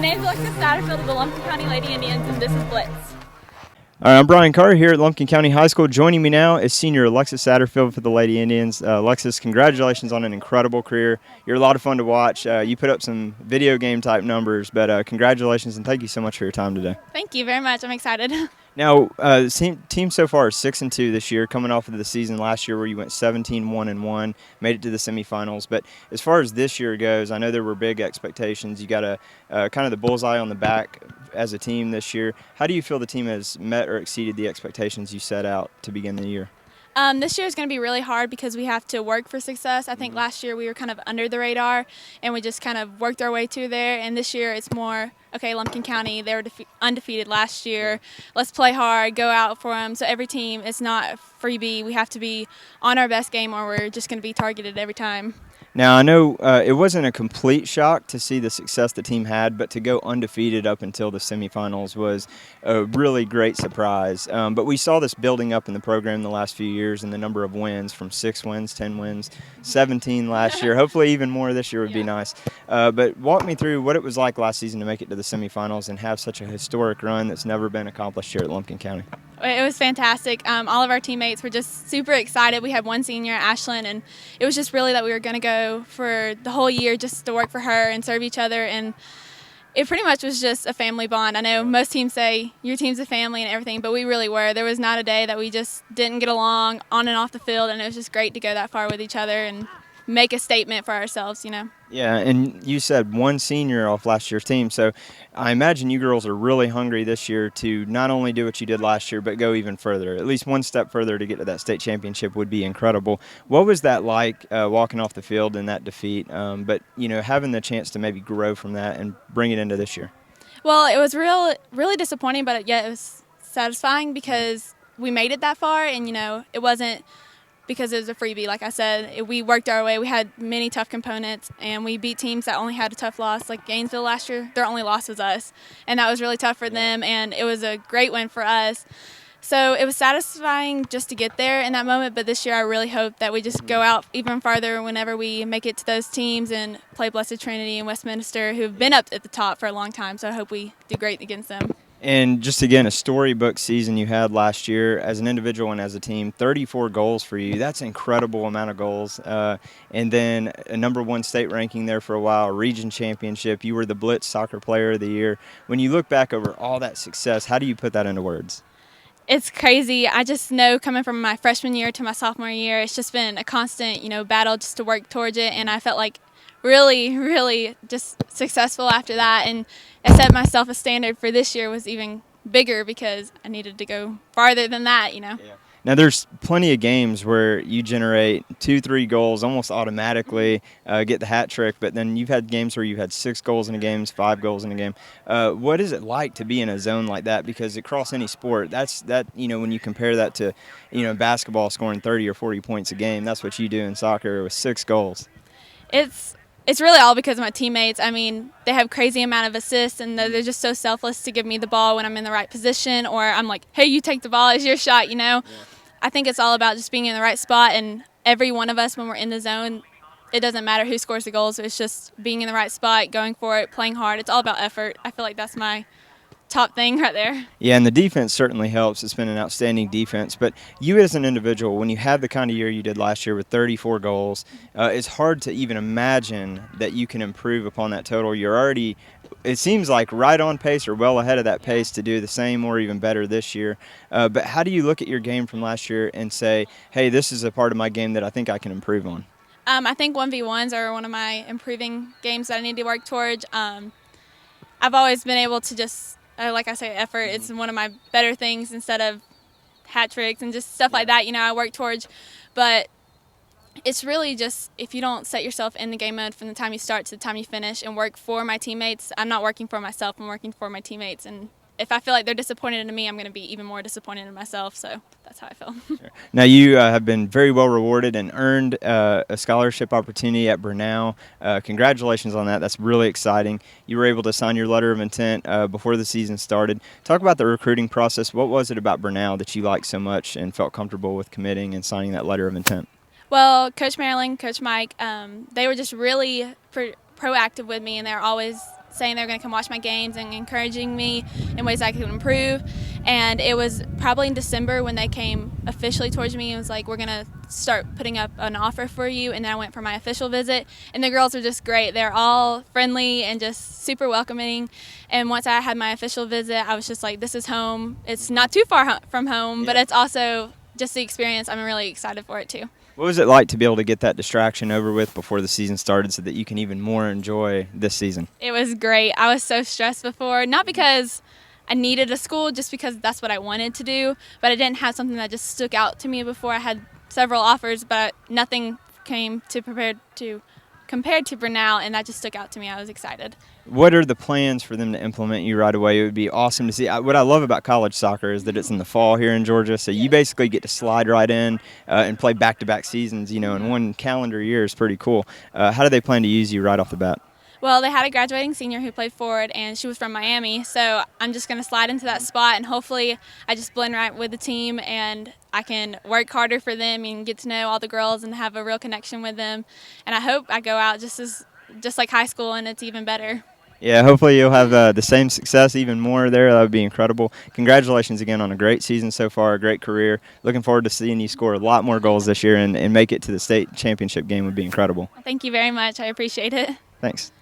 name is Alexis Satterfield of the Lumpkin Co Lady Indians, and this is BLITZ. All right, I'm Brian Carr here at Lumpkin County High School. Joining me now is senior Alexis Satterfield for the Lady Indians. Alexis, congratulations on an incredible career. You're a lot of fun to watch. You put up some video game type numbers, but congratulations and thank you so much for your time today. Thank you very much. I'm excited. Now, team so far is 6-2 this year, coming off of the season last year where you went 17-1-1, made it to the semifinals. But as far as this year goes, I know there were big expectations. You got a kind of the bullseye on the back as a team this year. How do you feel the team has met or exceeded the expectations you set out to begin the year? This year is going to be really hard because we have to work for success. I think last year we were kind of under the radar and we just kind of worked our way to there. And this year it's more, okay, Lumpkin County, they were undefeated last year. Let's play hard, go out for them. So every team, it's not freebie. We have to be on our best game or we're just going to be targeted every time. Now, I know it wasn't a complete shock to see the success the team had, but to go undefeated up until the semifinals was a really great surprise. But we saw this building up in the program the last few years and the number of wins from 6 wins, 10 wins, 17 last year. Hopefully even more this year would be nice. But walk me through what it was like last season to make it to the semifinals and have such a historic run that's never been accomplished here at Lumpkin County. It was fantastic. All of our teammates were just super excited. We had one senior, Ashlyn, and it was just really that we were going to go for the whole year just to work for her and serve each other. And it pretty much was just a family bond. I know most teams say your team's a family and everything, but we really were. There was not a day that we just didn't get along on and off the field, and it was just great to go that far with each other and make a statement for ourselves, you know. Yeah, and you said one senior off last year's team, so I imagine you girls are really hungry this year to not only do what you did last year, but go even further. At least one step further to get to that state championship would be incredible. What was that like walking off the field in that defeat, but, you know, having the chance to maybe grow from that and bring it into this year? Well, it was really disappointing, but yet it was satisfying because we made it that far, and, you know, it wasn't because it was a freebie. Like I said, we worked our way. We had many tough components, and we beat teams that only had a tough loss. Like Gainesville last year, their only loss was us, and that was really tough for them, and it was a great win for us. So it was satisfying just to get there in that moment, but this year I really hope that we just go out even farther whenever we make it to those teams and play Blessed Trinity and Westminster, who've been up at the top for a long time, so I hope we do great against them. And just again, a storybook season you had last year as an individual and as a team, 34 goals for you. That's an incredible amount of goals. And then a #1 state ranking there for a while, a region championship. You were the BLITZ Soccer Player of the Year. When you look back over all that success, how do you put that into words? It's crazy. I just know coming from my freshman year to my sophomore year, it's just been a constant, you know, battle just to work towards it. And I felt like really just successful after that, and I set myself a standard for this year was even bigger because I needed to go farther than that, you know. Yeah. Now there's plenty of games where you generate 2-3 goals almost automatically, get the hat trick, but then you've had games where you've had 6 goals in a game, 5 goals in a game. What is it like to be in a zone like that? Because across any sport, you know, when you compare that to, you know, basketball scoring 30 or 40 points a game, that's what you do in soccer with 6 goals. It's really all because of my teammates. I mean, they have crazy amount of assists, and they're just so selfless to give me the ball when I'm in the right position, or I'm like, hey, you take the ball, it's your shot, you know. Yeah. I think it's all about just being in the right spot, and every one of us when we're in the zone, it doesn't matter who scores the goals. It's just being in the right spot, going for it, playing hard. It's all about effort. I feel like that's my top thing right there. Yeah, and the defense certainly helps. It's been an outstanding defense. But you as an individual, when you have the kind of year you did last year with 34 goals, it's hard to even imagine that you can improve upon that total. You're already, it seems like, right on pace or well ahead of that pace to do the same or even better this year. But how do you look at your game from last year and say, hey, this is a part of my game that I think I can improve on? I think 1v1s are one of my improving games that I need to work towards. I've always been able to just, like I say, effort. It's one of my better things instead of hat tricks and just stuff like that, you know, I work towards. But it's really just if you don't set yourself in the game mode from the time you start to the time you finish and work for my teammates. I'm not working for myself, I'm working for my teammates. And if I feel like they're disappointed in me, I'm going to be even more disappointed in myself. So that's how I feel. Sure. Now, you have been very well rewarded and earned a scholarship opportunity at Brenau. Congratulations on that. That's really exciting. You were able to sign your letter of intent before the season started. Talk about the recruiting process. What was it about Brenau that you liked so much and felt comfortable with committing and signing that letter of intent? Well, Coach Marilyn, Coach Mike, they were just really proactive with me, and they're always saying they were going to come watch my games and encouraging me in ways I could improve. And it was probably in December when they came officially towards me and was like, we're going to start putting up an offer for you. And then I went for my official visit, and the girls are just great. They're all friendly and just super welcoming. And once I had my official visit, I was just like, this is home. It's not too far from home, but it's also just the experience. I'm really excited for it too. What was it like to be able to get that distraction over with before the season started so that you can even more enjoy this season? It was great. I was so stressed before, not because I needed a school, just because that's what I wanted to do, but I didn't have something that just stuck out to me before. I had several offers, but nothing came compared to Brenau, and that just stuck out to me. I was excited. What are the plans for them to implement you right away? It would be awesome to see. What I love about college soccer is that it's in the fall here in Georgia, so you basically get to slide right in and play back-to-back seasons, in one calendar year is pretty cool. How do they plan to use you right off the bat? Well, they had a graduating senior who played forward, and she was from Miami, so I'm just going to slide into that spot, and hopefully I just blend right with the team, and I can work harder for them and get to know all the girls and have a real connection with them. And I hope I go out just like high school, and it's even better. Yeah, hopefully you'll have the same success, even more there. That would be incredible. Congratulations again on a great season so far, a great career. Looking forward to seeing you score a lot more goals this year and make it to the state championship game would be incredible. Thank you very much. I appreciate it. Thanks.